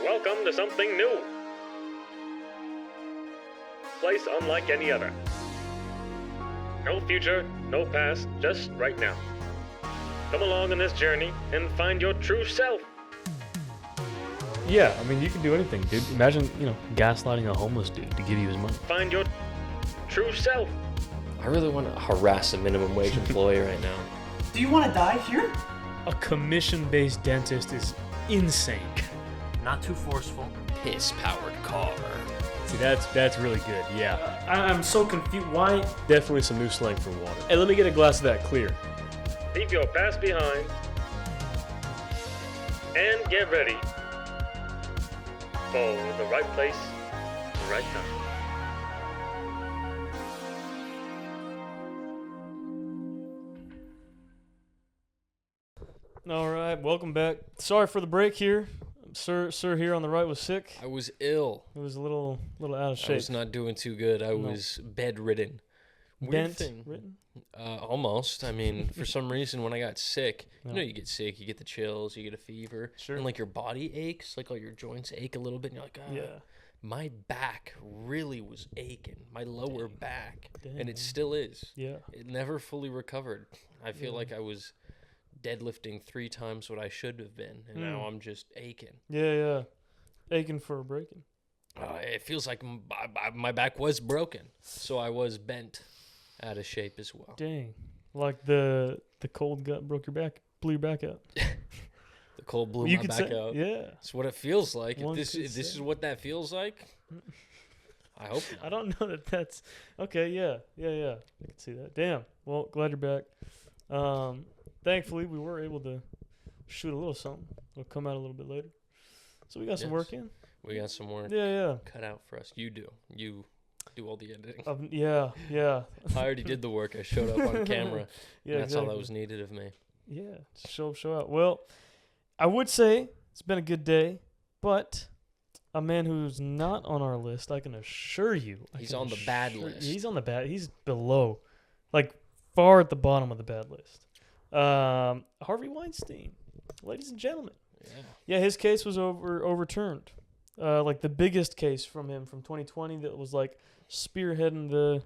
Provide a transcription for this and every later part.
Welcome to something new. Place unlike any other. No future, no past, just right now. Come along on this journey and find your true self. Yeah, I mean, you can do anything, dude. Imagine, gaslighting a homeless dude to give you his money. Find your true self. I really want to harass a minimum wage employee right now. Do you want to die here? A commission-based dentist is insane. Not too forceful. Piss-powered car. See, that's really good, yeah. I'm so confused. Why? Definitely some new slang for water. Hey, let me get a glass of that clear. Leave your past behind. And get ready for the right place, the right time. All right, welcome back. Sorry for the break here. Sir here on the right was sick. I was ill. It was a little out of shape. I was not doing too good. I was bedridden. Weird thing. Written? Almost. I mean, for some reason, when I got sick, you get sick, you get the chills, you get a fever, sure. And like your body aches, like all your joints ache a little bit, and you're like, yeah. My back really was aching, my lower back, Damn, and it still is. Yeah. It never fully recovered. I feel like I was deadlifting 3 times what I should have been, and now I'm just aching. Yeah. Aching for a breaking. It feels like my back was broken, so I was bent out of shape as well. Dang. Like the cold gut blew your back out. The cold blew my back out. Yeah. It's what it feels like. One If this is what that feels like, I hope not. I don't know that's... Okay, yeah. I can see that. Damn. Well, glad you're back. Thankfully, we were able to shoot a little something. It'll come out a little bit later. So we got some work in. We got some work cut out for us. You do. You do all the editing. Yeah. I already did the work. I showed up on camera. Yeah, that's all that was needed of me. Yeah, show out. Well, I would say it's been a good day, but a man who's not on our list, I can assure you. He's on the bad list. He's on the bad. He's below, like far at the bottom of the bad list. Harvey Weinstein, ladies and gentlemen. Yeah, his case was overturned. Like the biggest case from him from 2020 that was like spearheading the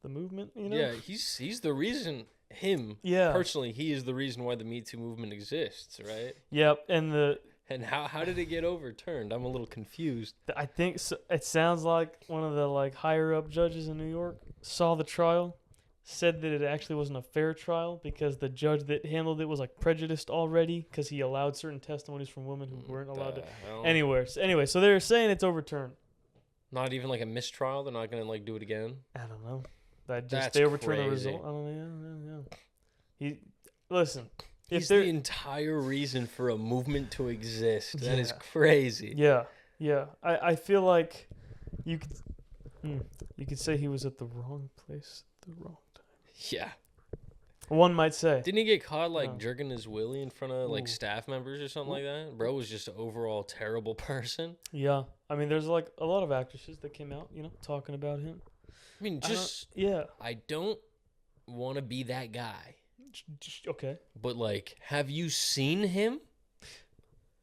movement, Yeah, he's the reason. Personally, he is the reason why the Me Too movement exists, right? Yep, and how did it get overturned? I'm a little confused. I think so, it sounds like one of the like higher up judges in New York saw the trial, said that it actually wasn't a fair trial because the judge that handled it was like prejudiced already because he allowed certain testimonies from women who weren't allowed to. Anyway, so they're saying it's overturned. Not even like a mistrial. They're not gonna like do it again. I don't know. They overturn the result. I don't know. Listen. He's the entire reason for a movement to exist. That is crazy. Yeah. I feel like you could say he was at the wrong place at the wrong time. Yeah. One might say. Didn't he get caught like jerking his willy in front of like staff members or something like that? Bro was just an overall terrible person. Yeah. I mean, there's like a lot of actresses that came out, talking about him. I mean, I don't want to be that guy. Okay. But like, have you seen him?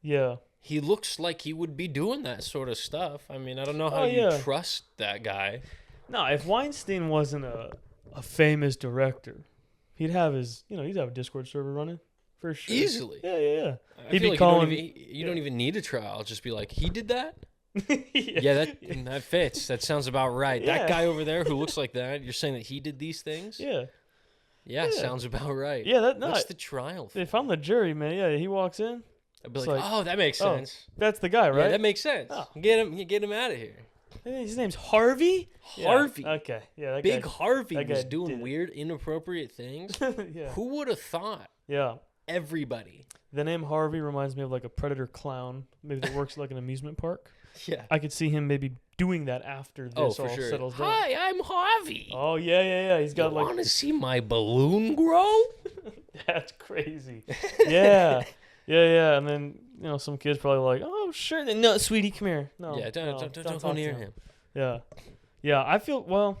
Yeah. He looks like he would be doing that sort of stuff. I mean, I don't know how you trust that guy. No, if Weinstein wasn't a famous director, he'd have his, he'd have a Discord server running for sure. Easily. Yeah. He'd be calling. You don't even need a trial. Just be like, he did that? That fits. That sounds about right. Yeah. That guy over there who looks like that, you're saying that he did these things? Yeah, sounds about right. Yeah, what's the trial for? If I'm the jury, man, he walks in. I'd be like, oh, that makes sense. That's the guy, right? Yeah, that makes sense. Oh. Get him out of here. His name's Harvey? Harvey. Yeah. Okay. Yeah, that Big guy, Harvey was doing weird, inappropriate things. Yeah. Who would have thought? Yeah. Everybody. The name Harvey reminds me of like a predator clown, maybe that works like an amusement park. Yeah. I could see him maybe doing that after this all settles down. Hi, I'm Harvey. Oh, yeah. He's got want to see my balloon grow? That's crazy. Yeah. And then, some kid's probably like, oh, sure. No, sweetie, come here. No. Yeah, don't go near him. Yeah. I feel,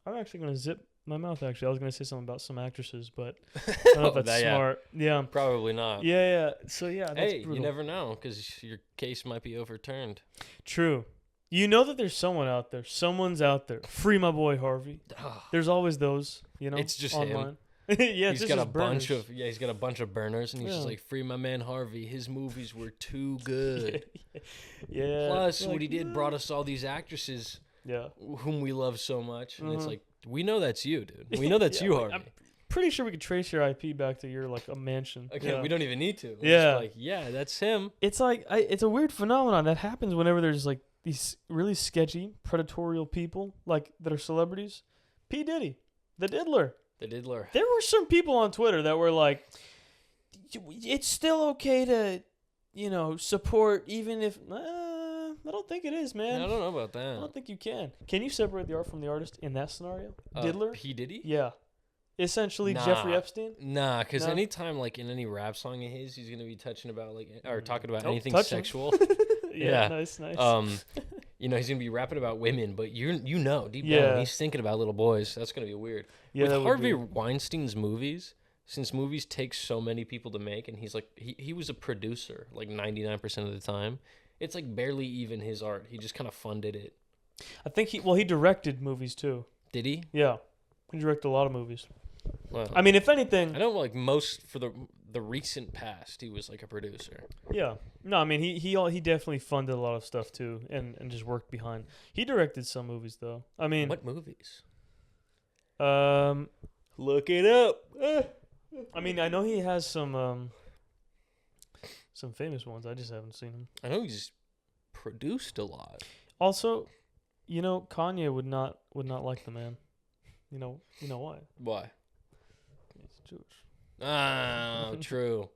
I'm actually going to zip my mouth. Actually, I was gonna say something about some actresses, but I don't know if that's smart. Yeah. Probably not. Yeah. So yeah, that's Hey, brutal. you never know, because your case might be overturned. True. You know that there's someone out there. Someone's out there. Free my boy Harvey. There's always those. You know. It's just online. him. Yeah, He's got a bunch of he's got a bunch of burners, and he's just Yeah. like, free my man Harvey. His movies were too good. Yeah. Plus, You're what like, he did brought us all these actresses Yeah. whom we love so much, and it's Uh-huh. like, we know that's you, dude. We know that's Yeah, you, like, Harvey. Pretty sure we could trace your IP back to your like a mansion. Okay, Yeah. we don't even need to. We're Yeah. just like, yeah, that's him. It's like it's a weird phenomenon that happens whenever there's like these really sketchy, predatorial people like that are celebrities. P Diddy, the Diddler. The Diddler. There were some people on Twitter that were like, "It's still okay to, support even if." I don't think it is, man. I don't know about I that. don't think you can. Can you separate the art from the artist in that scenario? Diddler. P. Diddy? Yeah. Essentially, Nah. Jeffrey Epstein. Nah, because No? anytime, like, in any rap song of his, he's going to be touching about, like, or talking about Oh, anything touching. sexual. Yeah. Yeah. Nice. He's going to be rapping about women, but deep down, Yeah. he's thinking about little boys. That's going to be weird. Yeah, With that would Harvey be- Weinstein's movies, since movies take so many people to make, and he's, like, he was a producer, like, 99% of the time, it's, like, barely even his art. He just kind of funded it. I think he directed movies too. Did he? Yeah. He directed a lot of movies. Well, I mean, if anything, I know, like, most for the recent past, he was, like, a producer. yeah. No, I mean, he definitely funded a lot of stuff too, and just worked behind. He directed some movies though. I mean, What movies? Look it up. I mean, I know he has some famous ones. I just haven't seen them. I know he's produced a lot. Also, Kanye would not like the man. You know why? Why? He's Jewish. Ah, true.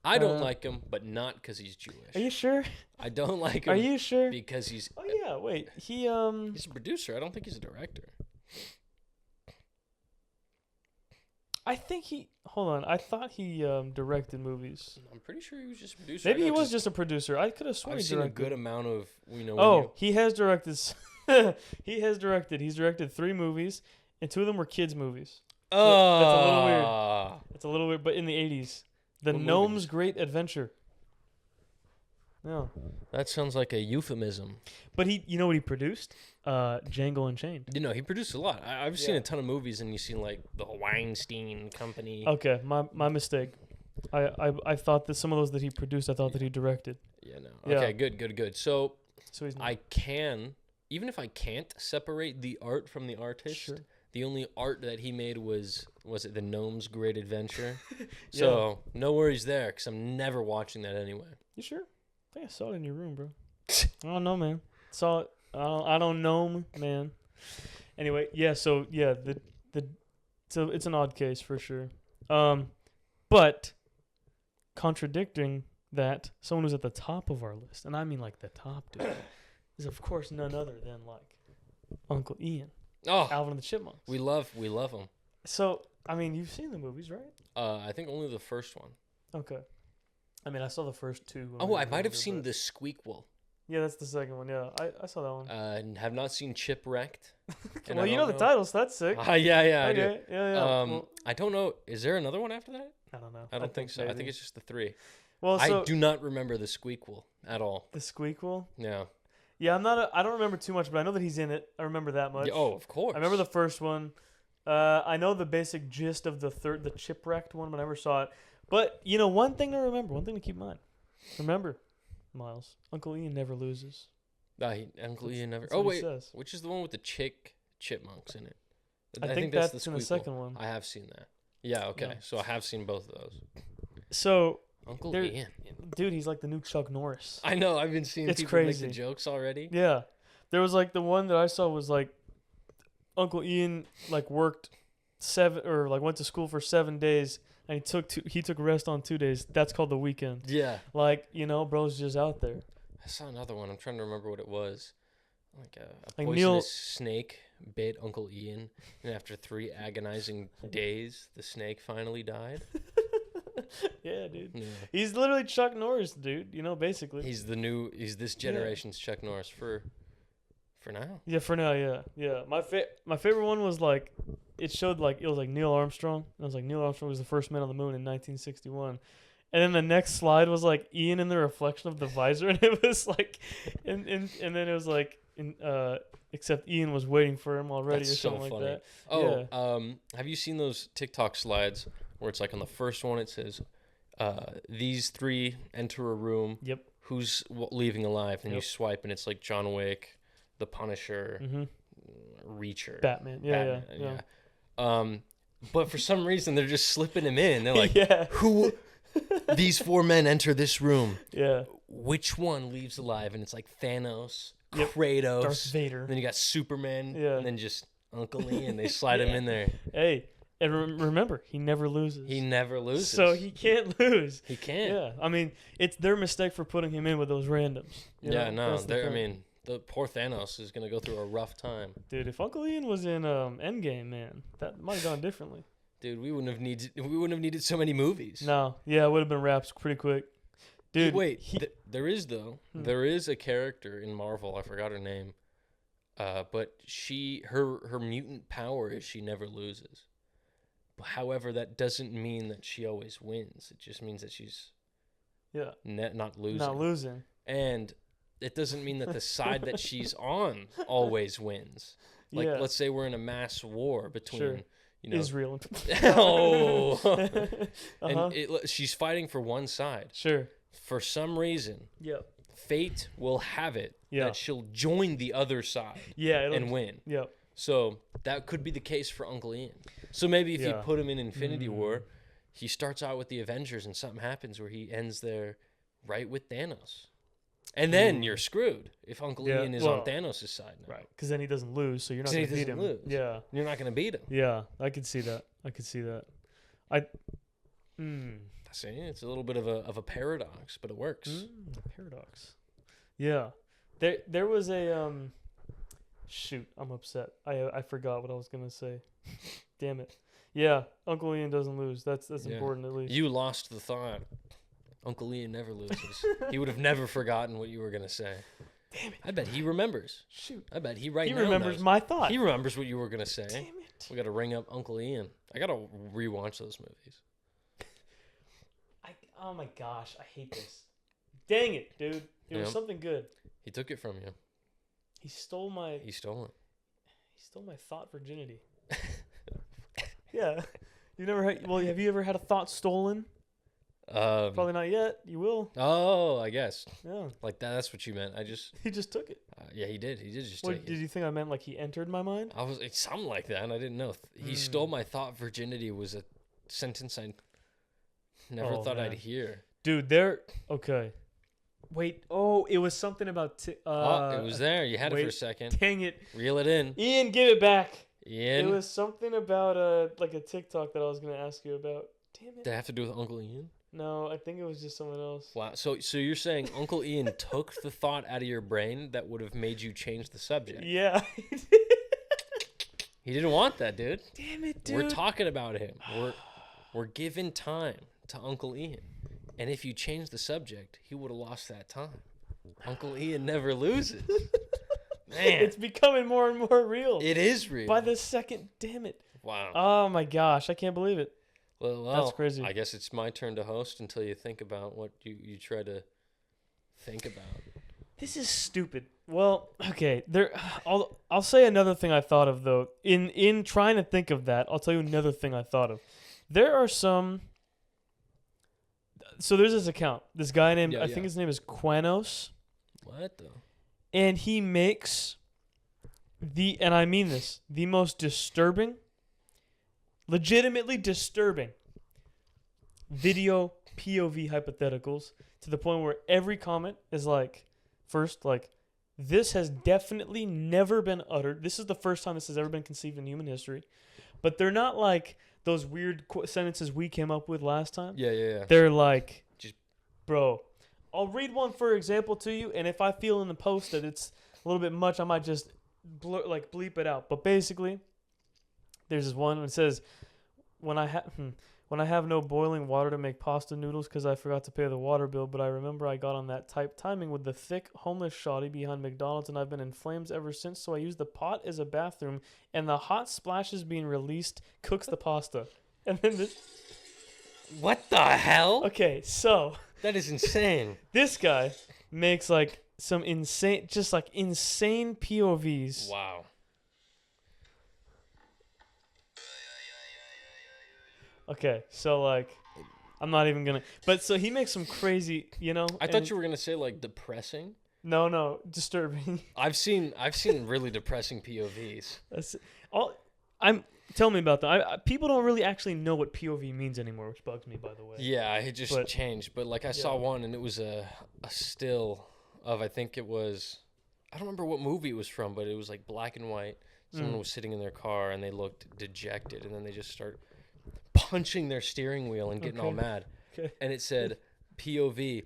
I don't Uh, like him, but not because he's Jewish. Are you sure? I don't like him Are you sure? because he's Oh yeah. Wait. He he's a producer. I don't think he's a director. I think he. Hold on. I thought he directed movies. I'm pretty sure he was just a producer. Maybe I he know, was 'cause just a producer. I could have sworn I've he seen a directed. good amount of when Oh, he has directed. He has directed. He's directed 3 movies, and 2 of them were kids' movies. Oh, that's a little weird. It's a little weird, but in the 80s, The What Gnome's movies? Great Adventure. Yeah, That sounds like a euphemism. but you know what he produced? Django Unchained. He produced a lot. I've seen Yeah. a ton of movies, and you've seen like the Weinstein Company. Okay, my mistake. I thought that some of those that he produced, I thought that he directed. Yeah, no. Yeah. Okay, good. So So he's not. I can, even if I can't separate the art from the artist, Sure. the only art that he made was it The Gnome's Great Adventure? So no worries there, because I'm never watching that anyway. You sure? I think I saw it in your room, bro. I don't know, man. Saw it. I don't know, man. Anyway, yeah. So yeah, so it's an odd case for sure. But contradicting that, someone who's at the top of our list, and I mean like the top dude, is of course none other than like Uncle Ian, Oh, Alvin and the Chipmunks. we love him. So I mean, you've seen the movies, right? I think only the first one. Okay. I mean, I saw the first 2. when Oh, we I were might have younger, seen but- The Squeakquel. Yeah, that's the second one. Yeah, I saw that one. And have not seen Chipwrecked. And Well, I you know don't the title, so that's sick. Yeah, I do. Okay, yeah. Well, I don't know. Is there another one after that? I don't know. I don't think so. I think maybe. it's just the 3. Well, so I do not remember The Squeakquel at all. the Squeakquel. Yeah. Yeah, I don't remember too much, but I know that he's in it. I remember that much. Yeah, oh, of course. I remember the first one. I know the basic gist of the Chipwrecked one, but I never saw it. But one thing to remember, one thing to keep in mind. Remember, Miles, Uncle Ian never loses. Uncle Ian never. That's Oh what he wait, says. which is the one with the chipmunks in it? I think that's in the Squeakquel. second one. I have seen that. Yeah. Okay. Yeah. So I have seen both of those. So, Uncle There- Ian. dude, he's like the new Chuck Norris. I know. I've been seeing It's people make crazy. the jokes already. Yeah, there was like the one that I saw was like Uncle Ian like worked 7 or like went to school for 7 days and he took rest on 2 days. That's called the weekend. Yeah. Like bro's just out there. I saw another one. I'm trying to remember what it was. Like a Like poisonous Neil- snake bit Uncle Ian, and after 3 agonizing days, the snake finally died. Yeah, dude. Yeah. He's literally Chuck Norris, dude. Basically. He's this generation's Chuck Norris for now. Yeah, for now, yeah. My favorite one was like it showed like it was like Neil Armstrong. And it was like Neil Armstrong was the first man on the moon in 1961. And then the next slide was like Ian in the reflection of the visor, and it was like, and then it was like, except Ian was waiting for him already That's or something so like funny. that. Oh, Yeah. Have you seen those TikTok slides where it's like on the first one it says, these three enter a room. Yep. Who's leaving alive? And you Yep. swipe, and it's like John Wick, The Punisher, Mm-hmm. Reacher, Batman. Yeah. But for some reason they're just slipping him in. They're like, Yeah. who? These four men enter this room. Yeah. Which one leaves alive? And it's like Thanos, Yep. Kratos, Darth Vader. Then you got Superman, Yeah. and then just Uncle Ian. They slide him in there. Hey, and remember, he never loses. He never loses. So he can't lose. He can't. Yeah. I mean, it's their mistake for putting him in with those randoms. You Yeah, know? no. That's the I thing. mean, the poor Thanos is gonna go through a rough time. Dude, if Uncle Ian was in Endgame, man, that might have gone differently. Dude, we wouldn't have needed so many movies. No, yeah, it would have been wraps pretty quick. Dude, Wait, there is a character in Marvel. I forgot her name. But her mutant power is she never loses. However, that doesn't mean that she always wins. It just means that she's not losing. not losing. And it doesn't mean that the side that she's on always wins. Like, Yeah. let's say we're in a mass war between, Sure. you know, Israel. oh, Uh-huh. and she's fighting for one side. Sure. For some reason, Yep. fate will have it Yeah. that she'll join the other side Yeah. and win. Yep. So that could be the case for Uncle Ian. So maybe if you Yeah. put him in Infinity War, he starts out with the Avengers and something happens where he ends there right with Thanos. And then you're screwed if Uncle Yeah, Ian is well, on Thanos' side now. Right. Because then he doesn't lose, so you're not 'Cause going he to beat him. doesn't lose. Yeah. You're not going to beat him. Yeah. I could see that. See, it's a little bit of a paradox, but it works. Paradox. Yeah. There was a shoot, I'm upset. I forgot what I was gonna say. Damn it. Yeah, Uncle Ian doesn't lose. That's Yeah. important at least. You lost the thought. Uncle Ian never loses. He would have never forgotten what you were going to say. Damn it. I bet he remembers. Shoot. I bet he He now remembers knows. my thought. He remembers what you were going to say. Damn it. We got to ring up Uncle Ian. I got to rewatch those movies. Oh my gosh, I hate this. Dang it, dude. It was Yep. something good. He took it from you. He stole my He stole it. thought virginity. Yeah. You never had, well, have you ever had a thought stolen? Probably not yet. You will. Oh, I guess. Yeah. Like that. That's what you meant. He just took it. Yeah, he did. He did just What take did it. you think I meant? Like he entered my mind? It's something like that. And I didn't know. He stole my thought virginity was a sentence I never Oh, thought man. I'd hear. Dude, okay. Wait. Oh, it was something about. It was there. You had it for a second. Dang it, Reel it in. Ian, give it back. Ian. It was something about like a TikTok that I was gonna ask you about. Damn it. Did that have to do with Uncle Ian? No, I think it was just someone else. Wow. So you're saying Uncle Ian took the thought out of your brain that would have made you change the subject? Yeah. He didn't want that, dude. Damn it, dude. We're talking about him. We're giving time to Uncle Ian. And if you change the subject, he would have lost that time. Uncle Ian never loses. Man. It's becoming more and more real. It is real. By the second, damn it. Wow. Oh my gosh, I can't believe it. Well, That's crazy. I guess it's my turn to host until you think about what you try to think about. This is stupid. Well, okay. I'll say another thing I thought of though. In trying to think of that, I'll tell you another thing I thought of. There are some. So there's this account. This guy named I think his name is Quanos, What though? and he makes and I mean this, the most disturbing, legitimately disturbing video POV hypotheticals to the point where every comment is like, first, like, this has definitely never been uttered. This is the first time this has ever been conceived in human history. But they're not like those weird sentences we came up with last time. Yeah. They're like, Just- bro, I'll read one for example to you, and if I feel in the post that it's a little bit much, I might just bleep it out. But basically, there's this one that says, when when I have no boiling water to make pasta noodles because I forgot to pay the water bill, but I remember I got on that type timing with the thick homeless shoddy behind McDonald's, and I've been in flames ever since, so I use the pot as a bathroom, and the hot splashes being released cooks the pasta. And then this... What the hell? Okay, so... That is insane. This guy makes, like, some insane... Just, like, insane POVs. Wow. Okay, so, like... I'm not even gonna... But, so, he makes some crazy, you know... I thought you were gonna say, like, depressing. No, disturbing. I've seen really depressing POVs. Tell me about that. People don't really actually know what POV means anymore, which bugs me, by the way. Yeah, it just changed. But like I saw one, and it was a still of, I think it was, I don't remember what movie it was from, but it was like black and white. Someone was sitting in their car and they looked dejected, and then they just start punching their steering wheel and getting all mad. Okay. And it said, POV.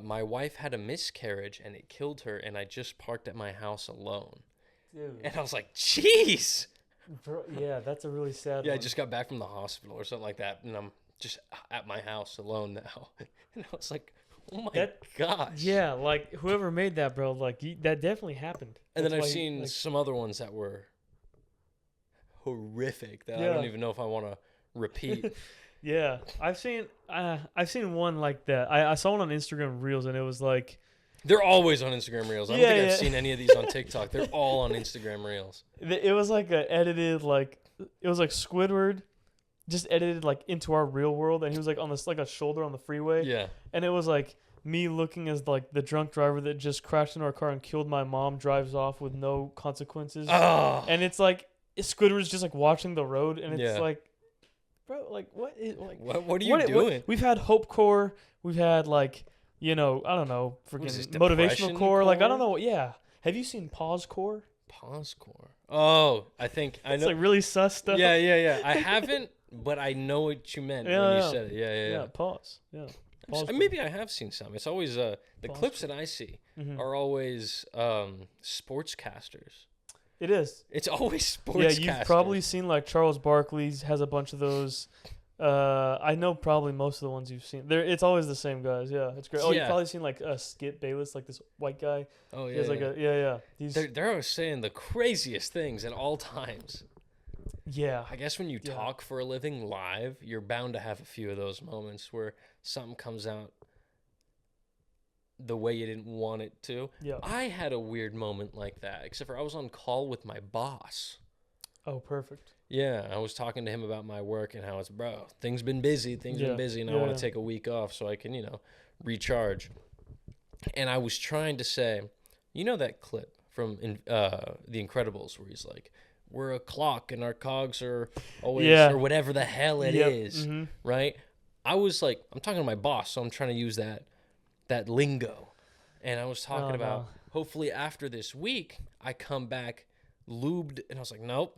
My wife had a miscarriage and it killed her, and I just parked at my house alone. Dude. And I was like, jeez. Bro, yeah, that's a really sad Yeah, one. I just got back from the hospital or something like that, and I'm just at my house alone now. And I was like, oh my gosh. Yeah, like, whoever made that, bro, like, that definitely happened. And then That's I've why seen some other ones that were horrific that I Yeah. don't even know if I want to repeat. Yeah, I've seen one like that. I saw one on Instagram Reels, and it was like... They're always on Instagram Reels. I don't think I've seen any of these on TikTok. They're all on Instagram Reels. It was like a edited, like, it was like Squidward just edited like into our real world, and he was like on this, like a shoulder on the freeway. Yeah. And it was like me looking as like the drunk driver that just crashed into our car and killed my mom, drives off with no consequences. Oh. And it's like Squidward's just like watching the road, and it's like, bro, like what is like what are you doing? We've had Hope Core, we've had like, you know, I don't know, freaking motivational core. Like, I don't know. Yeah. Have you seen Pausecore? Pausecore. Oh, I think I know. It's like really sus stuff. Yeah. I haven't, but I know what you meant when you said it. Yeah. Pause. Yeah. Maybe I have seen some. It's always the clips that I see are always sportscasters. It is. It's always sportscasters. Yeah, you've probably seen like Charles Barkley's has a bunch of those. I know probably most of the ones you've seen. It's always the same guys. Yeah, it's great. Oh, you've probably seen like Skip Bayless, like this white guy. Oh yeah. He has like They're always saying the craziest things at all times. Yeah. I guess when you talk for a living live, you're bound to have a few of those moments where something comes out the way you didn't want it to. Yeah. I had a weird moment like that, except for I was on call with my boss. Oh, perfect. Yeah, I was talking to him about my work and how it's, bro, things been busy, and I want to take a week off so I can, recharge. And I was trying to say, you know that clip from The Incredibles where he's like, we're a clock and our cogs are always, or whatever the hell it is, right? I was like, I'm talking to my boss, so I'm trying to use that lingo. And I was talking about, hopefully after this week, I come back lubed, and I was like, nope.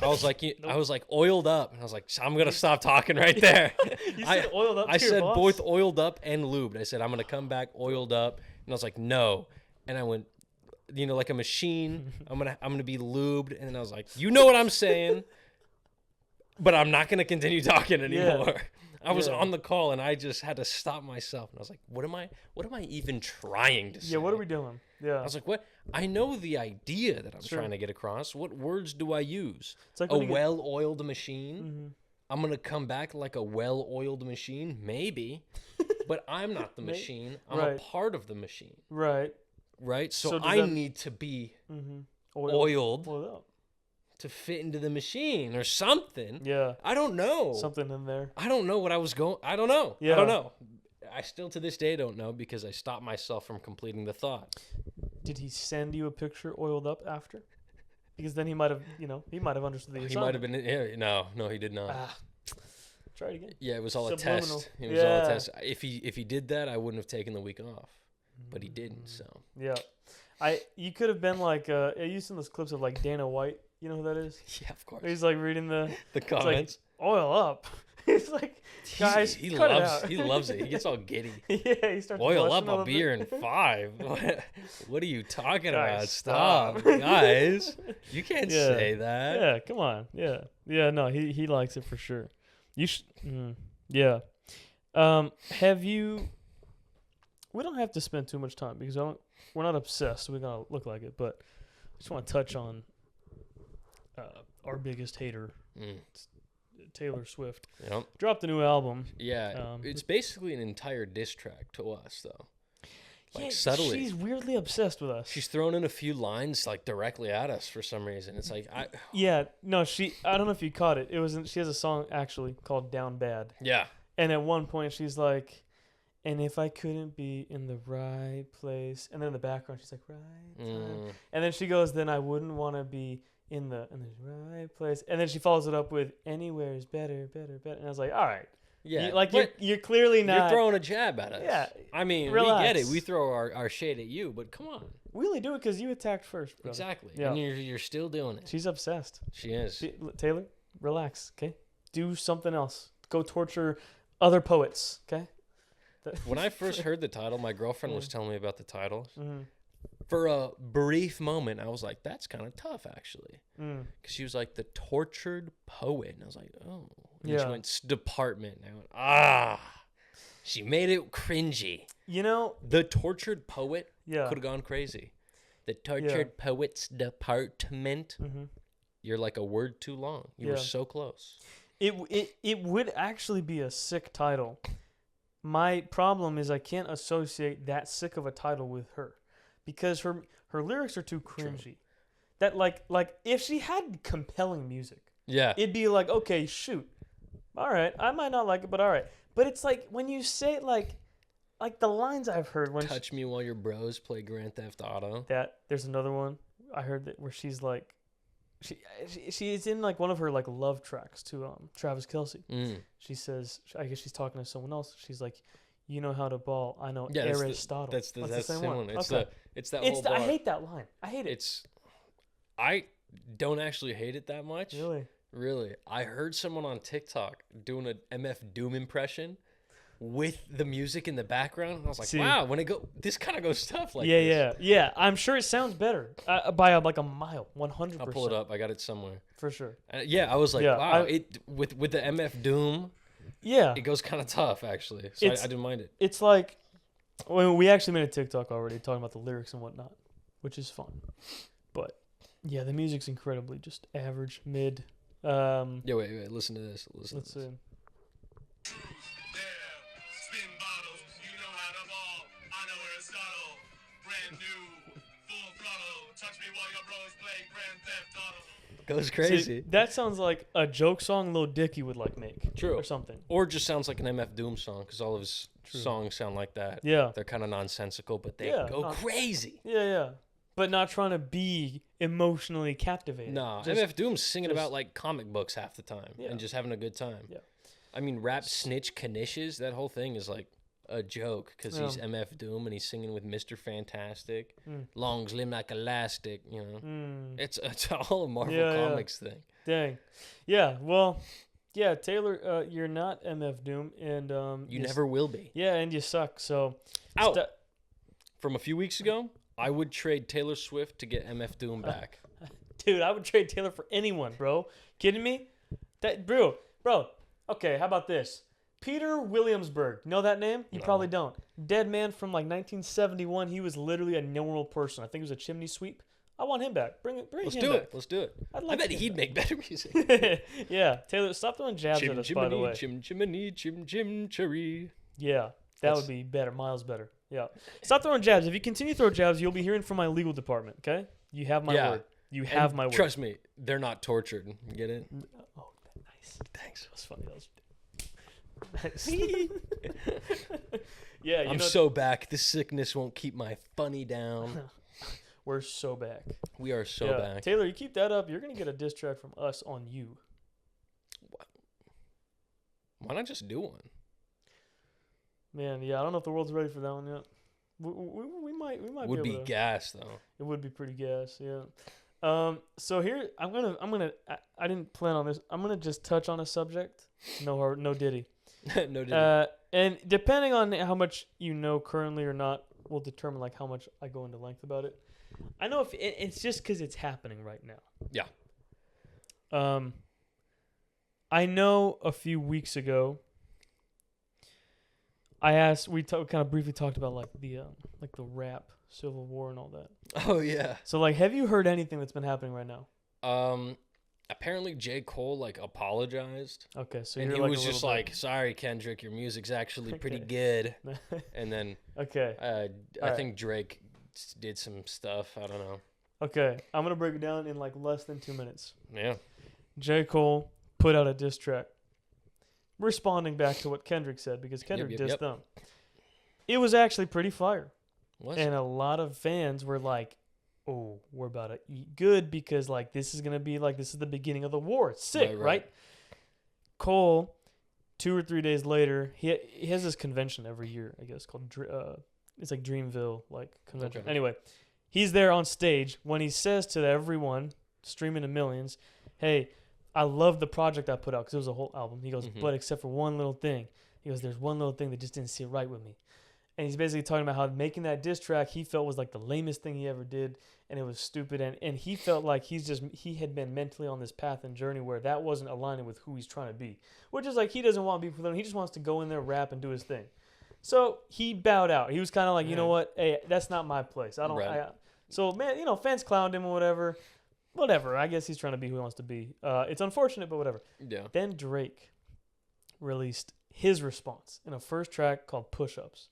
I was like, I was like oiled up, and I was like, I'm gonna stop talking right there. You said oiled up. I said both oiled up and lubed. I said I'm gonna come back oiled up, and I was like, no, and I went, like a machine. I'm gonna be lubed, and then I was like, you know what I'm saying, but I'm not gonna continue talking anymore. Yeah. I was on the call, and I just had to stop myself, and I was like, what am I even trying to say? Yeah, what are we doing? Yeah. I was like, what? I know the idea that I'm trying to get across. What words do I use? It's like a well-oiled machine? I'm going to come back like a well-oiled machine? Maybe. But I'm not the machine. I'm a part of the machine. Right. Right? So I need to be oiled up to fit into the machine or something. Yeah. I don't know. Something in there. I don't know what I was going... I don't know. Yeah. I don't know. I still to this day don't know because I stopped myself from completing the thought. Did he send you a picture oiled up after? Because then he might have, he might have understood the assignment. He might have been. No, he did not. Try it again. Yeah, it was all a test. It was all a test. If he did that, I wouldn't have taken the week off, but he didn't. So yeah, you could have been like I used some of those clips of like Dana White. You know who that is? Yeah, of course. He's like reading the comments. Like, oil up. He's like, guys, he cut loves it out. he loves it. He gets all giddy. Yeah, he starts Boil blushing up a little beer bit. in 5. What are you talking Guys, about? stop. Stop, guys. You can't Yeah. say that. Yeah, come on. Yeah. Yeah, no, he likes it for sure. You should yeah. Have you we don't have to spend too much time because we're not obsessed. We're going to look like it, but I just want to touch on our biggest hater, Taylor Swift. Yep. Dropped a new album. Yeah, it's basically an entire diss track to us, though. Like, Yeah, subtly. she's weirdly obsessed with us. She's thrown in a few lines, like, directly at us for some reason. It's like, Yeah, no, I don't know if you caught it. She has a song, actually, called Down Bad. Yeah. And at one point, she's like, and if I couldn't be in the right place. And then in the background, she's like, right time. And then she goes, then I wouldn't want to be in the right place. And then she follows it up with, anywhere is better, better, better. And I was like, all right. Yeah. You're clearly not. You're throwing a jab at us. Yeah. I mean, Relax. we get it. We throw our shade at you, but come on. We only do it because you attacked first, brother. Exactly. Yeah. And you're still doing it. She's obsessed. She is. Taylor, relax, okay? Do something else. Go torture other poets, okay? When I first heard the title, my girlfriend was telling me about the title. Mm-hmm. For a brief moment, I was like, that's kind of tough, actually. Mm. Because she was like, the tortured poet. And I was like, oh. And Yeah. she went, department. And I went, She made it cringy. You know, The tortured poet yeah. could have gone crazy. The tortured poet's department. Mm-hmm. You're like a word too long. You were Yeah. so close. It would actually be a sick title. My problem is I can't associate that sick of a title with her, because her lyrics are too cringy. True. That like if she had compelling music, Yeah. it'd be like, okay, shoot, all right, I might not like it, but all right. But it's like when you say like the lines I've heard when Touch me while your bros play Grand Theft Auto. that there's another one I heard that where she's like. She is in like one of her like love tracks to Travis Kelce. She says, I guess she's talking to someone else. She's like, you know how to ball. I know Aristotle. That's the same same one. It's okay. that whole bar. I hate that line. I hate it. I don't actually hate it that much. Really. I heard someone on TikTok doing an MF Doom impression with the music in the background. And I was like, wow, this kind of goes tough like this. Yeah. I'm sure it sounds better by like a mile, 100%. I'll pull it up. I got it somewhere. For sure. I was like, wow. With the MF Doom, it goes kind of tough, actually. So I didn't mind it. It's like, we actually made a TikTok already talking about the lyrics and whatnot, which is fun. But, yeah, the music's incredibly just average, mid. Wait. Listen to this. Let's see. Spin bottles, you know how to ball. I know Aristotle. Brand new, full throttle. Touch me while your bros play Grand Theft Auto. Goes crazy. See, that sounds like a joke song Lil Dicky would like make. True. Or something. Or just sounds like an MF Doom song, because all of his songs sound like that. Yeah. They're kind of nonsensical, but they go crazy. Yeah. But not trying to be emotionally captivating. Nah, Just- MF Doom's singing about like comic books half the time and just having a good time. Yeah. I mean, rap snitch knishes, that whole thing is like a joke because he's MF Doom and he's singing with Mr. Fantastic. Long slim like elastic, you know. It's all a Marvel Comics thing. Dang. Yeah, well, yeah, Taylor, you're not MF Doom, and You never will be. Yeah, and you suck. So, From a few weeks ago, I would trade Taylor Swift to get MF Doom back. Dude, I would trade Taylor for anyone, bro. Kidding me? Bro. Okay, how about this? Peter Williamsburg. Know that name? You probably don't. Dead man from like 1971. He was literally a normal person. I think he was a chimney sweep. I want him back. Bring Let's him do back. it. Let's do it. I bet he'd make better music. Yeah, Taylor, stop throwing jabs at us, by the way. Chim cherry. Yeah, that would be better, miles better. Yeah. Stop throwing jabs. If you continue to throw jabs, you'll be hearing from my legal department, okay? You have my word. You have my word. Trust me, they're not tortured. Get it? Oh, nice. Thanks. That was funny. Nice. Yeah, I'm so back. This sickness won't keep my funny down. We're so back. We are so back. Taylor, you keep that up, you're going to get a diss track from us on you. Why not just do one? Man, yeah, I don't know if the world's ready for that one yet. We might Would be be able to. gas though. It would be pretty gas, yeah. So here I didn't plan on this. I'm gonna just touch on a subject. No Diddy. No doubt. And depending on how much you know currently or not, will determine like how much I go into length about it. I know if it's just because it's happening right now. Yeah. I know a few weeks ago. I asked. We kind of briefly talked about like the rap civil war and all that. Oh yeah. So like, have you heard anything that's been happening right now? Apparently J. Cole like apologized. Okay, so And you're he like was a just little like, "Sorry, Kendrick, your music's actually pretty good." And then okay, I think Drake did some stuff. I don't know. okay. I'm gonna break it down in like less than 2 minutes. Yeah. J. Cole put out a diss track, responding back to what Kendrick said because Kendrick dissed them. It was actually pretty fire, and a lot of fans were like, "Oh, we're about to eat good because like this is the beginning of the war. It's sick, right?" Cole, 2 or 3 days later, he has this convention every year, I guess, called it's like Dreamville like convention. Okay. Anyway, he's there on stage when he says to everyone streaming to millions, "Hey, I love the project I put out because it was a whole album." He goes, "But except for one little thing," he goes, "there's one little thing that just didn't sit right with me." And he's basically talking about how making that diss track he felt was like the lamest thing he ever did, and it was stupid, and he felt like he had been mentally on this path and journey where that wasn't aligning with who he's trying to be, which is like he doesn't want to be for them. He just wants to go in there, rap, and do his thing. So he bowed out. He was kind of like, you know what, hey, that's not my place. I don't. Right. So man, fans clowned him or whatever. Whatever. I guess he's trying to be who he wants to be. It's unfortunate, but whatever. Yeah. Then Drake released his response in a first track called Push Ups.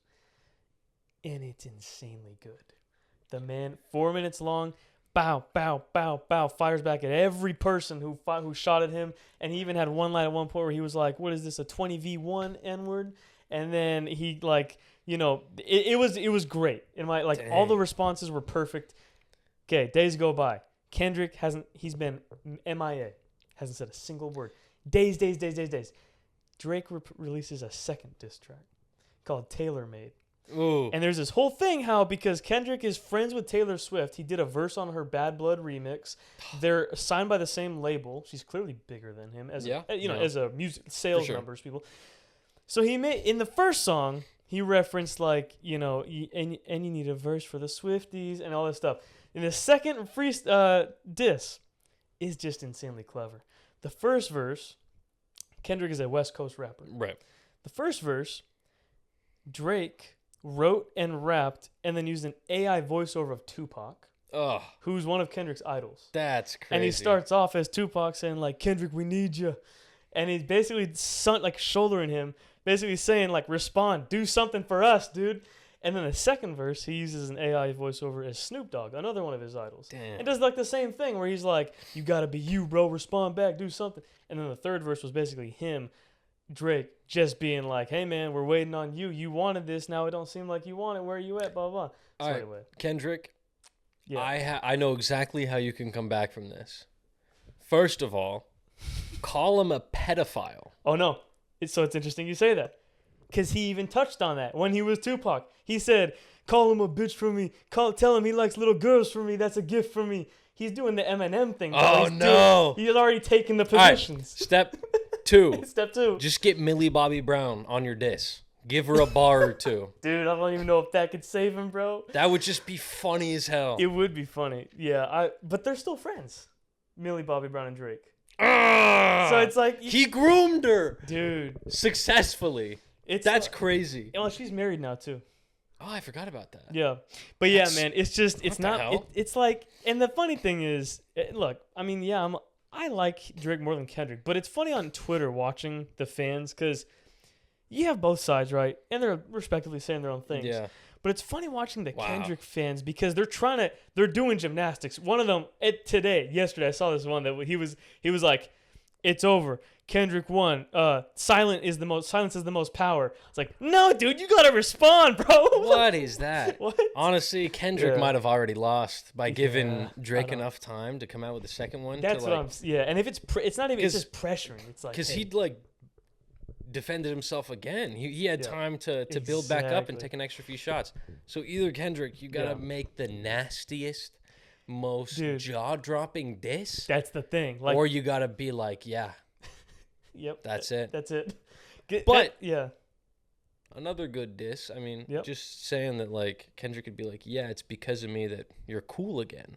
And it's insanely good. The man, 4 minutes long, bow, bow, bow, bow, fires back at every person who shot at him. And he even had one line at one point where he was like, "What is this, a 20v1 N-word?" And then he like, it was great. In my all the responses were perfect. Okay, days go by. Kendrick he's been MIA. Hasn't said a single word. Days. Drake releases a second diss track called Tailor Made. Ooh. And there's this whole thing how because Kendrick is friends with Taylor Swift, he did a verse on her Bad Blood remix. They're signed by the same label. She's clearly bigger than him as a music sales numbers people. So he made in the first song he referenced like and you need a verse for the Swifties and all this stuff. In the second diss is just insanely clever. The first verse, Kendrick is a West Coast rapper. Right. The first verse, Drake wrote and rapped and then used an AI voiceover of Tupac, who's one of Kendrick's idols. That's crazy. And he starts off as Tupac saying like, "Kendrick, we need you." And he's basically shouldering him, basically saying like, "Respond, do something for us, dude." And then the second verse, he uses an AI voiceover as Snoop Dogg, another one of his idols. Damn. And does like the same thing where he's like, "You gotta be you, bro. Respond back, do something." And then the third verse was basically him, Drake, just being like, "Hey man, we're waiting on you. You wanted this. Now it don't seem like you want it. Where are you at? Blah blah." So All right, anyway, Kendrick, yeah. I know exactly how you can come back from this. First of all, call him a pedophile. Oh no, it's interesting you say that, because he even touched on that when he was Tupac. He said, "Call him a bitch for me. Tell him he likes little girls for me. That's a gift for me." He's doing the Eminem thing. Oh no, he's already taken the positions. Right. Step 2. Step 2. Just get Millie Bobby Brown on your diss. Give her a bar or two. Dude, I don't even know if that could save him, bro. That would just be funny as hell. It would be funny. Yeah, but they're still friends. Millie Bobby Brown and Drake. So it's like he groomed her, dude, successfully. That's crazy. Well, she's married now too. Oh, I forgot about that. Yeah, but yeah, man, it's just it's not. Hell? It's like, and the funny thing is, look, I mean, yeah, I like Drake more than Kendrick, but it's funny on Twitter watching the fans because you have both sides, right? And they're respectively saying their own things. Yeah. But it's funny watching the Kendrick fans because they're doing gymnastics. One of them yesterday, I saw this one that he was like, "It's over. Kendrick won. Silence is the most power." It's like, no, dude, you gotta respond, bro. What is that? What? Honestly, Kendrick might have already lost by giving Drake enough time to come out with the second one. That's what I'm. Yeah, and if it's not even, it's just pressuring. It's like because he'd like defended himself again. He had time to build back up and take an extra few shots. So either Kendrick, you gotta make the nastiest, most Dude. jaw-dropping diss, That's the thing. Like, or you gotta be like, yeah, yep, that's it. That's it. But- yeah, Another good diss. I mean, Yep. just saying that, like, Kendrick could be like, yeah, it's because of me that you're cool again.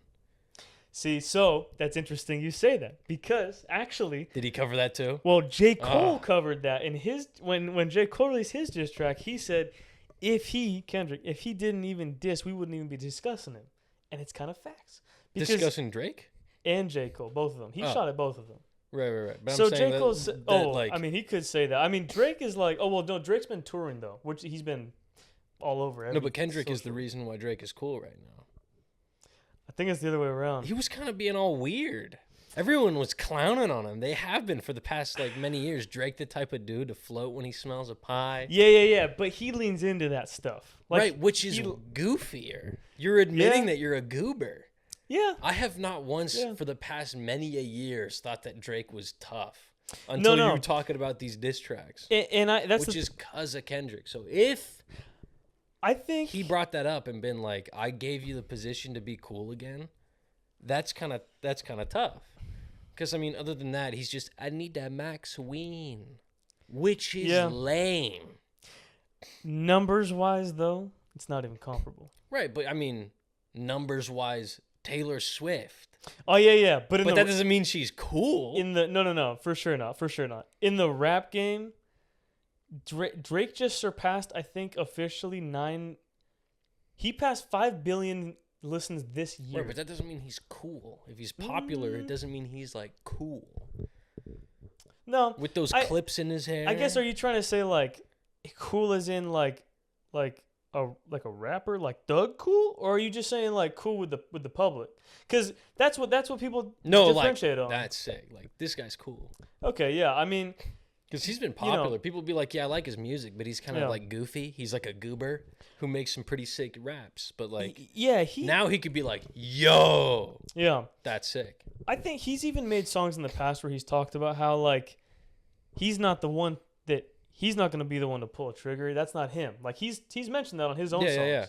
see, so that's interesting you say that because actually, Did he cover that too? well, J. Cole Ah. covered that in his when J. Cole released his diss track. He said, Kendrick, if he didn't even diss, we wouldn't even be discussing him, and it's kind of facts. Because, Discussing Drake? and J. Cole, both of them. He Oh. shot at both of them. Right. But So I'm saying J. Cole that, I mean, he could say that. I mean, Drake is like, oh well, no, Drake's been touring though, which he's been all over. no, every but Kendrick is the social- reason why Drake is cool right now. I think it's the other way around. He was kind of being all weird. Everyone was clowning on him. They have been for the past like many years. Drake, the type of dude to float when he smells a pie. Yeah. But he leans into that stuff, like, right, which is he- goofier. You're admitting Yeah. that you're a goober. Yeah. I have not once Yeah. for the past many a years thought that Drake was tough until No. you were talking about these diss tracks, And that's which the, is cause of Kendrick. So if I think he brought that up and been like, I gave you the position to be cool again, that's kind of tough. Because I mean, other than that, he's just I need that Max Ween, which is Yeah. lame. numbers wise though, it's not even comparable. Right, but I mean, numbers wise, Taylor Swift. Oh yeah. But But that doesn't mean she's cool. in the no, for sure not. In the rap game, Drake just surpassed, I think, officially 9. He passed 5 billion listens this year. Right, but that doesn't mean he's cool. If he's popular, it doesn't mean he's like cool. No, With those I- clips in his hair. I guess are you trying to say like cool as in like a rapper like Thug cool, or are you just saying like cool with the public? Because that's what people differentiate on. that's sick. Like this guy's cool Okay, yeah. I mean, because he's been You know- popular. People be like, yeah, I like his music, but he's kind of Yeah. like goofy. He's like a goober who makes some pretty sick raps. But like yeah, he now he could be like, yo, yeah. that's sick. I think he's even made songs in the past where he's talked about how like he's not the one that he's not going to be the one to pull a trigger. That's not him. Like he's mentioned that on his own songs. Yeah.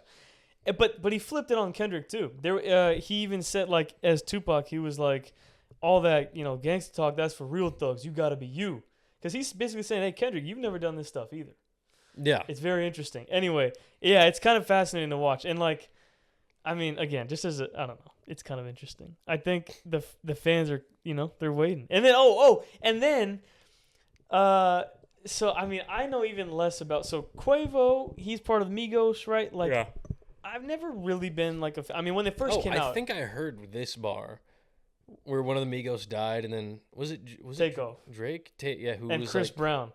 But he flipped it on Kendrick too. There he even said like as Tupac, he was like all that, gangsta talk, that's for real thugs. You got to be you. Cuz he's basically saying, "Hey Kendrick, you've never done this stuff either." Yeah. It's very interesting. Anyway, yeah, it's kind of fascinating to watch. And like I mean, again, just as I don't know, it's kind of interesting. I think the fans are, they're waiting. And then and then so I mean, I know even less about Quavo, he's part of Migos, right? Like Yeah. I've never really been like I mean, when they first came I out, think I heard this bar where one of the Migos died, and then was it Takeoff. Drake? Who And was Chris like, Brown.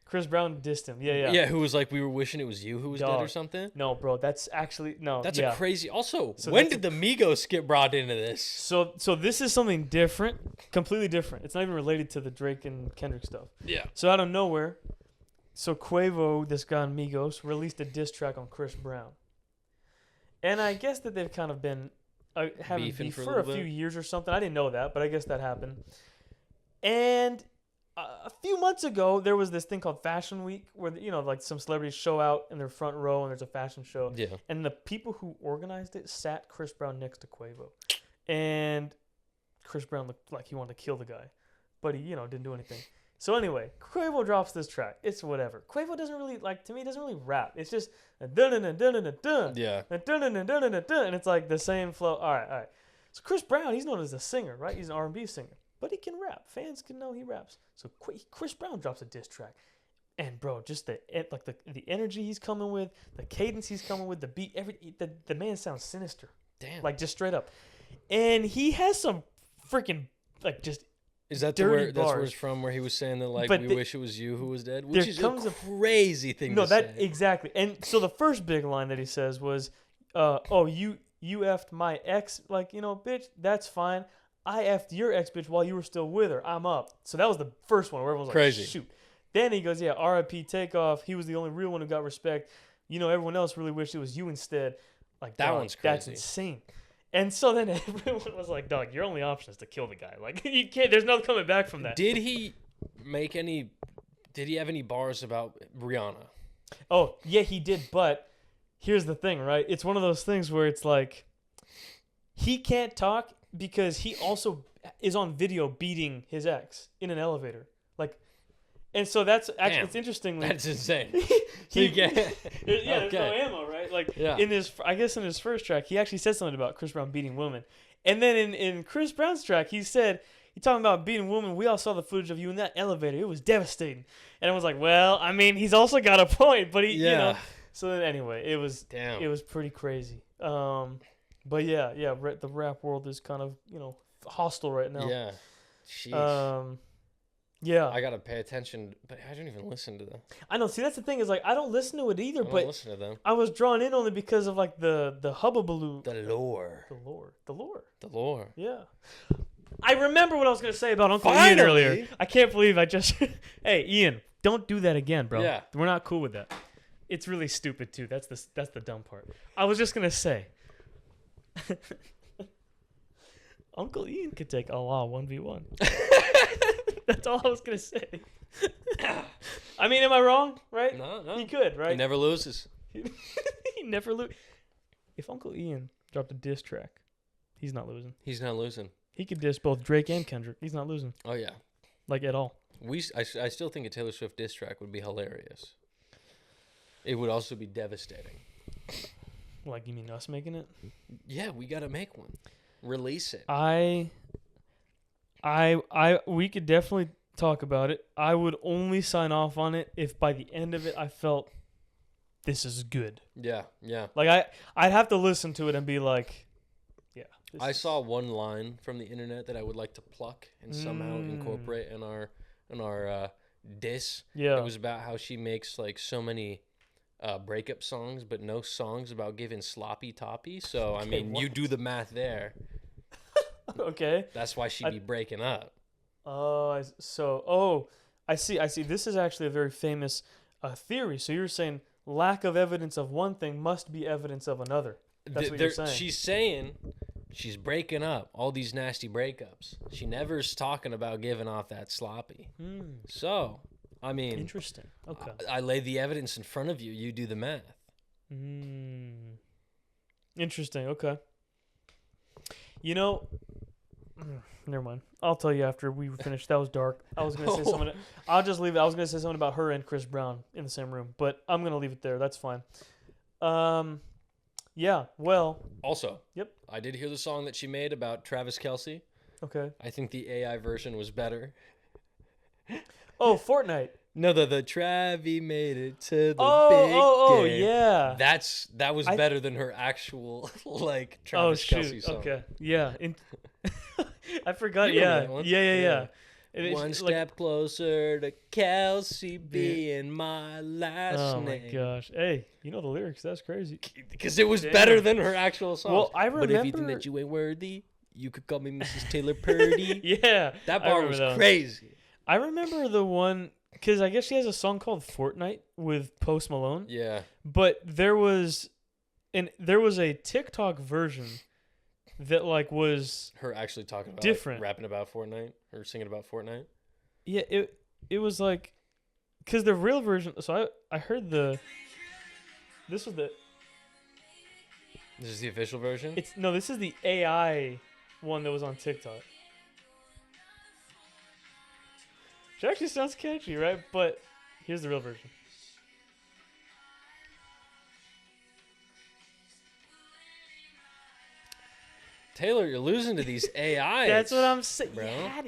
Chris Brown dissed him. Yeah. Yeah, who was like, we were wishing it was you who was dead or Dog. something. No, bro, that's actually no. That's yeah. a crazy. Also, So when that's did the Migos get brought into this? So this is something different, completely different. It's not even related to the Drake and Kendrick stuff. Yeah. So out of nowhere, Quavo, this guy on Migos, released a diss track on Chris Brown. And I guess that they've kind of been having Beefing beef for a for a little few bit? years or something. I didn't know that, but I guess that happened. And a few months ago, there was this thing called Fashion Week where, like some celebrities show out in their front row and there's a fashion show. Yeah. And the people who organized it sat Chris Brown next to Quavo. And Chris Brown looked like he wanted to kill the guy. But he, didn't do anything. So anyway, Quavo drops this track. It's whatever. Quavo doesn't really, to me, doesn't really rap. It's just dun-dun-dun-dun-dun-dun. Yeah. Dun-dun-dun-dun-dun-dun. And it's like the same flow. All right. So Chris Brown, he's known as a singer, right? He's an R&B singer. But he can rap. Fans can know he raps. So Chris Brown drops a diss track. And bro, just the energy he's coming with, the cadence he's coming with, the beat, the man sounds sinister. Damn. Like just straight up. And he has some freaking just Is that dirty that's where bars. it's from? Where he was saying that like But we the- wish it was you who was dead, there which is comes a a- crazy thing No, to that say. exactly. And so the first big line that he says was, "Oh, you effed my ex, bitch. That's fine. I effed your ex, bitch, while you were still with her. I'm up." So that was the first one where everyone was Crazy. like, "Shoot." Then he goes, "Yeah, RIP Takeoff. He was the only real one who got respect. Everyone else really wished it was you instead." Like That dog, one's That's crazy. insane. And so then everyone was like, "Dog, your only option is to kill the guy. Like you can't. There's no coming back from that." Did he have any bars about Rihanna? Oh, yeah, he did, but here's the thing, right? It's one of those things where it's like he can't talk because he also is on video beating his ex in an elevator. Like, and so that's actually Damn. it's interesting. That's insane. He, You get- there's no Okay. ammo, right? Like Yeah. in his, I guess in his first track, he actually said something about Chris Brown beating women, and then in Chris Brown's track, he said he talking about beating women. We all saw the footage of you in that elevator. It was devastating. And I was like, well, I mean, he's also got a point, but he, you know. So then anyway, it was Damn. it was pretty crazy. But yeah, the rap world is kind of hostile right now. Yeah. Sheesh. Yeah. I gotta pay attention, but I don't even listen to them. I know. See, that's the thing is like I don't listen to it either, I don't but listen to them. I was drawn in only because of like the hubbubaloo. The lore. The lore. The lore. Yeah. I remember what I was gonna say about Uncle Ian earlier. Finally! I can't believe I just. Hey, Ian, don't do that again, bro. Yeah. We're not cool with that. It's really stupid too. That's the dumb part. I was just gonna say. Uncle Ian could take Allah 1v1. That's all I was gonna say. I mean, am I wrong? Right? No. He could, right? He never loses. He never lose. If Uncle Ian dropped a diss track, he's not losing. He's not losing. He could diss both Drake and Kendrick. He's not losing, Oh yeah. like at all. I still think a Taylor Swift diss track would be hilarious. It would also be devastating. Like, you mean us making it? Yeah, we gotta make one. Release it. We could definitely talk about it. I would only sign off on it if by the end of it I felt this is good. Yeah. Like I'd have to listen to it and be like, yeah. I saw one line from the internet that I would like to pluck and somehow incorporate in our diss. Yeah. It was about how she makes like so many breakup songs, but no songs about giving sloppy toppy. So I mean, you do the math there. Okay. That's why she'd be breaking up. I see. This is actually a very famous theory. So you're saying lack of evidence of one thing must be evidence of another. That's what you're saying. She's saying she's breaking up, all these nasty breakups. She never's talking about giving off that sloppy. So, I mean, Interesting. Okay. I lay the evidence in front of you. You do the math. Interesting. Okay. Never mind. I'll tell you after we finish. That was dark. I was gonna say something. I'll just leave it. I was gonna say something about her and Chris Brown in the same room, but I'm gonna leave it there. That's fine. Yeah. Well. Also, Yep. I did hear the song that she made about Travis Kelce. Okay. I think the AI version was better. Oh, Fortnite. No, the Travi made it to the big game. Yeah. That was better than her actual like Travis Kelce song. Okay. Yeah. I forgot. You remember Yeah. that one? Yeah. And it's One like- step closer to Kelsey being my last Oh name. my gosh. Hey, you know the lyrics. That's crazy. Because it was Damn. better than her actual song. Well, I But if you think remember- that you ain't worthy, you could call me Mrs. Taylor Purdy. Yeah. That I bar remember was that one. crazy. I remember the one because I guess she has a song called Fortnite with Post Malone. Yeah. But there was a TikTok version that like was Her actually talking about different. rapping about Fortnite or singing about Fortnite. yeah, it was like cuz the real version so I heard this was the This is the official version? this is the AI one that was on TikTok. Which actually sounds catchy, right? But here's the real version. Taylor, you're losing to these AIs. That's what I'm saying. bro.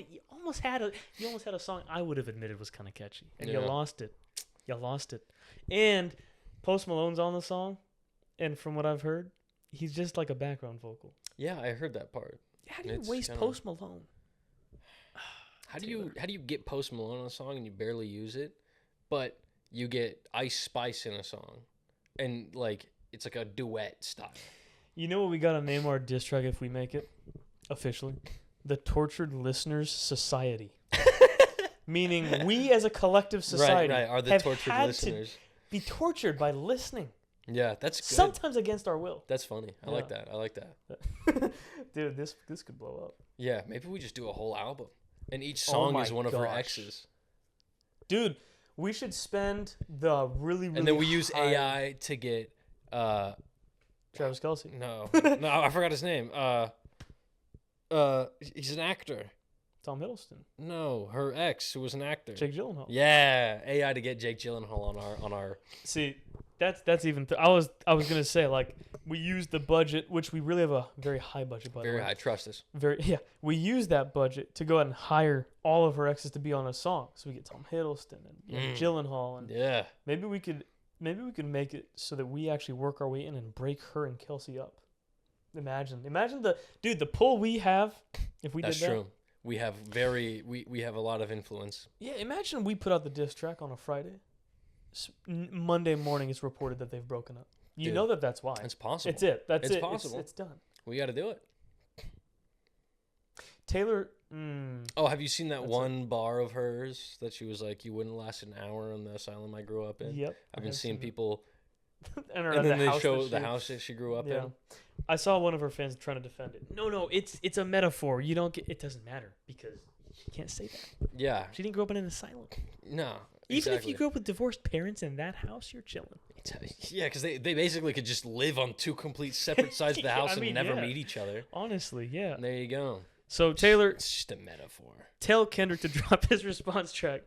You almost had a song I would have admitted was kind of catchy, and you Yeah. lost it. You lost it. And Post Malone's on the song, and from what I've heard, he's just like a background vocal. Yeah, I heard that part. How do you It's waste kinda- Post Malone? How do you get Post Malone on a song and you barely use it, but you get Ice Spice in a song, and like it's like a duet style. You know what we gotta name our diss track if we make it officially? The Tortured Listeners Society. Meaning we as a collective society Right, are the have tortured had listeners. to be tortured by listening, Yeah, that's good. sometimes against our will. That's funny. I like Yeah. that. I like that. Dude, this could blow up. Yeah, maybe we just do a whole album, and each Oh song my is one of her gosh. exes, Dude, we should spend the really and then we use high- AI to get Travis Kelce. no, I forgot his name. He's an actor. Tom Hiddleston. No, her ex, who was an actor. Jake Gyllenhaal. Yeah, AI to get Jake Gyllenhaal on our. See, that's even. I was gonna say, like, we used the budget, which we really have a very high budget, by the Very way. high. Trust us. We used that budget to go out and hire all of her exes to be on a song. So we get Tom Hiddleston and Gyllenhaal, and Yeah. maybe we could make it so that we actually work our way in and break her and Kelsey up. Imagine the pull we have if we That's did that. true. We have we have a lot of influence. Yeah, imagine we put out the diss track on a Friday. Monday morning, it's reported that they've broken up. You Dude, know that's why. It's possible. It's it. That's It's it. possible. It's done. We got to do it. Taylor. Oh, have you seen that That's one bar of hers that she was like, "You wouldn't last an hour in the asylum I grew up in"? Yep. I've been I seeing have seen people, and and then they house show that the she- house that she grew up Yeah. in. I saw one of her fans trying to defend it. No, it's a metaphor. You don't get. It doesn't matter because you can't say that. Yeah. She didn't grow up in an asylum. No. Even if exactly. you grew up with divorced parents in that house, you're chilling. Yeah, because they basically could just live on two complete separate sides of the house I mean, and never yeah. meet each other. Honestly, yeah. And there you go. So Taylor, It's just a metaphor. tell Kendrick to drop his response track.